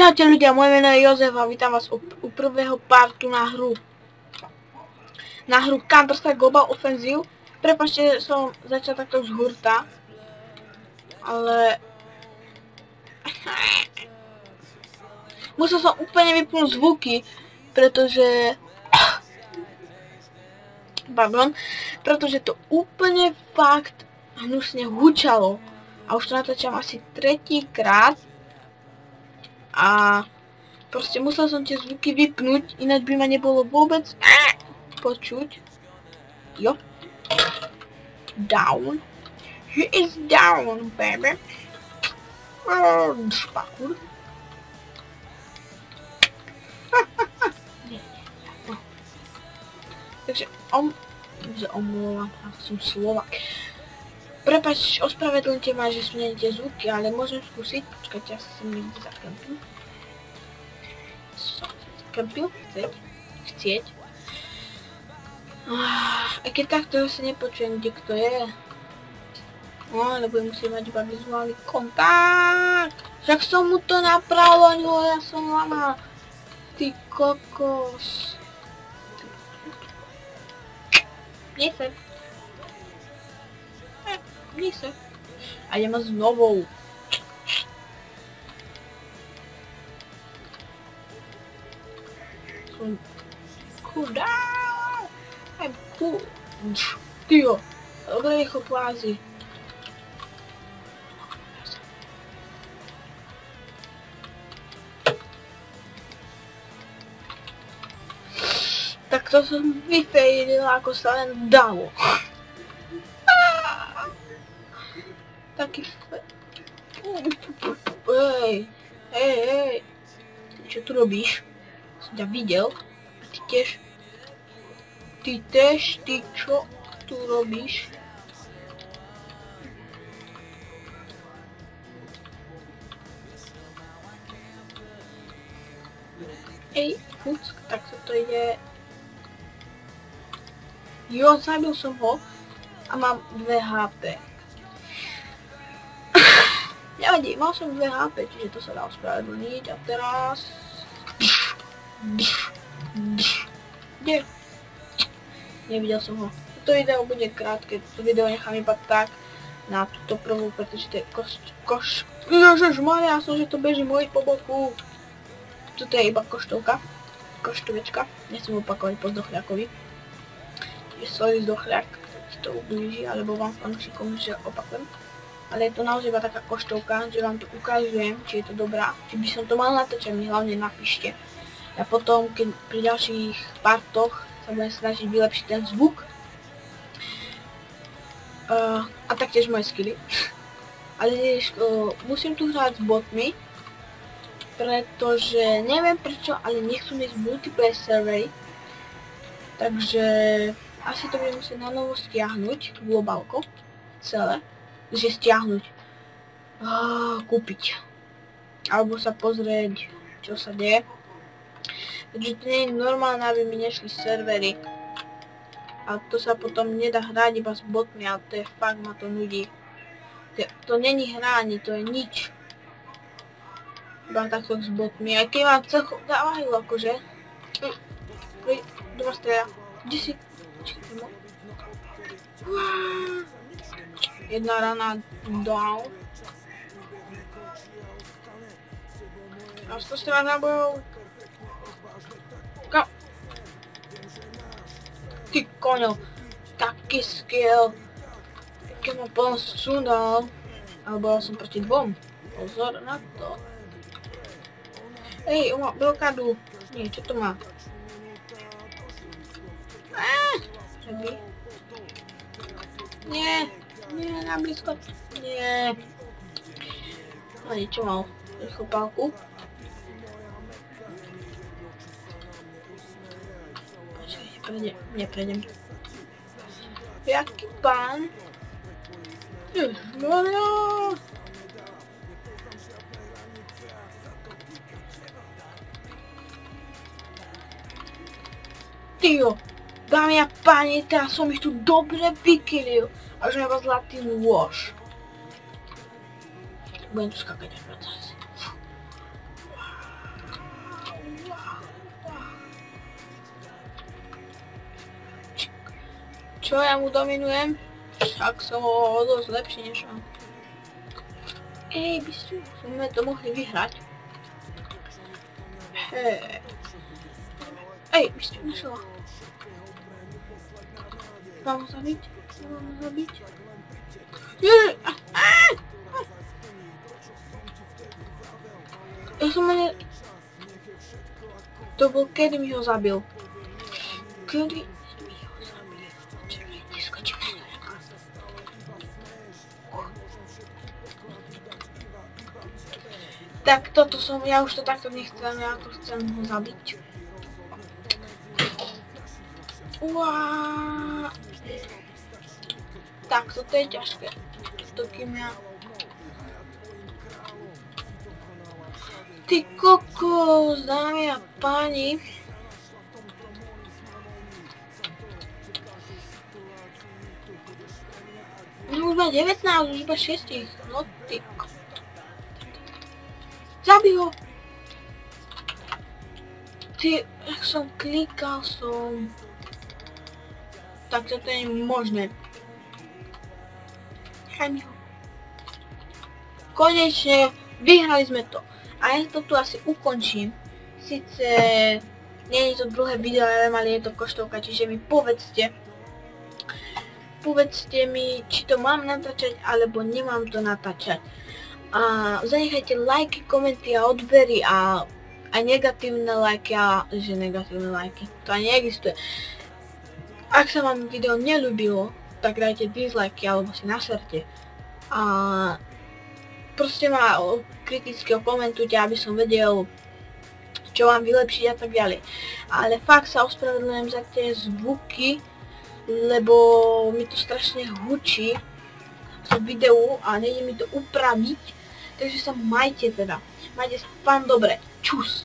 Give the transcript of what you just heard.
Čaute ľudia, moje meno je Jozef a vítam vás u prvého partu na hru Counter-Strike Global Offensive. Prepáčte, som začal takto z hurta, ale musel som úplne vypnúť zvuky, pretože to úplne fakt hnusne hučalo a už to natáčam asi tretíkrát. A proste musel som tie zvuky vypnúť, ináč by ma nebolo vôbec počuť. Jo. Down. He is down, baby. Špakur. Takže omlouvám, som Slovak. Prepáč, ospravedlňte ma, že sú nie tie zvuky, ale môžem skúsiť. Počkajte, ja som niekde zakrempil. Som zakrempil, chcieť. A keď takto sa nepočujem, kde kto je. No, ale budem musieť mať iba vizuálny kontakt. Však som mu to napravil, ja som lama. Ty kokos. Nie sa. A ideme znovu. Som cool down. I'm cool. Tyjo, dobre rýchlo plázi. Tak to som vyfejdila, ako sa len dalo. Taký hej, čo tu robíš? Som ťa videl. Ty čo tu robíš? Fuck, tak to ide. Jo, zabil som ho a mám 2 HP. Nevadí, mal som 2 HP, čiže to sa dá ospravedlniť a teraz... Kde? Nevidel som ho. Toto video bude krátke, toto video nechám iba tak na túto prvú, pretože to je Ježišmaria, som, že to beží môj po boku. Toto je iba koštovečka, nechcem opakovať po zdochľakovi. Sorry zdochľak, keď to ublíži, alebo vám fanúšikom, že opakujem. Ale je to naozaj iba taká koštovka, že vám to ukážujem, či je to dobrá. Či by som to mal natáčať, mi hlavne napíšte. A potom, keď pri ďalších partoch sa budem snažiť vylepšiť ten zvuk. A taktiež moje skilly. Ale musím tu hrať s botmi, pretože neviem prečo, ale nechcú mieć multiplayer servery. Takže asi to budem musieť na novo stiahnuť, globálko, celé. Že stiahnuť, kúpiť, alebo sa pozrieť, čo sa deje. Takže to nie je normálne, aby mi nešli servery. A to sa potom nedá hrať iba s botmi, ale to je fakt, ma to nudí. To není hráni, to je nič. Iba takto s botmi, aj keď vám celkom dávajú akože. Doma streľa. Kde si? Jedna rana down. A 114 nábojov. Kam? Ty koňo. Taký skill. Keď ma plno sundal. Ale som proti 2. Pozor na to. On má blokádu. Nie, čo to má? Čoby? Nie, na blízko. Nie. A niečo mal. Rýchlo pálku. Počkaj, neprejdem. Jaký pán? Ježišmaria. Tyjo. Dámy a páni, teraz som ich tu dobre vykylil. A už mám zlatý nôž. Budem tu skakať až 20. Čo ja mu dominujem? Však som ho dosť lepší než on. Ej, sme to mohli vyhrať. Hej. Ej, bystru, našla. Mám ho zabiť? Mám ho zabiť? Ježe! Ja som mene... To bol, kedy mi ho zabil. Kedy mi ho zabil? Čekaj, neskočím na to. Tak toto som, ja už to takto nechcem, ja to chcem ho zabiť. Uaaaa. Tak, toto je ťažké. To kým ja... Ty kokos, dámy a páni. No už má 19, už iba 6. No ty kokos. Zabij ho! Ty, jak som klikal som... Tak toto je možné. Chaj mi ho. Konečne, vyhrali sme to. A ja to tu asi ukončím. Sice nie je to dlhé video, ale je to koštovka, čiže mi povedzte. Povedzte mi, či to mám natáčať, alebo nemám to natáčať. A zanechajte lajky, komenty a odbery a aj negatívne lajky, že negatívne lajky, to ani neexistuje. Ak sa vám video neľúbilo, tak dajte dislajky alebo si naserte. A proste ma kriticky komentujte, aby som vedel, čo vám vylepšiť a tak ďalej. Ale fakt sa ospravedlňujem za tie zvuky, lebo mi to strašne hučí v videu a nejde mi to upraviť. Takže sa majte teda. Majte sa pán dobre. Čus.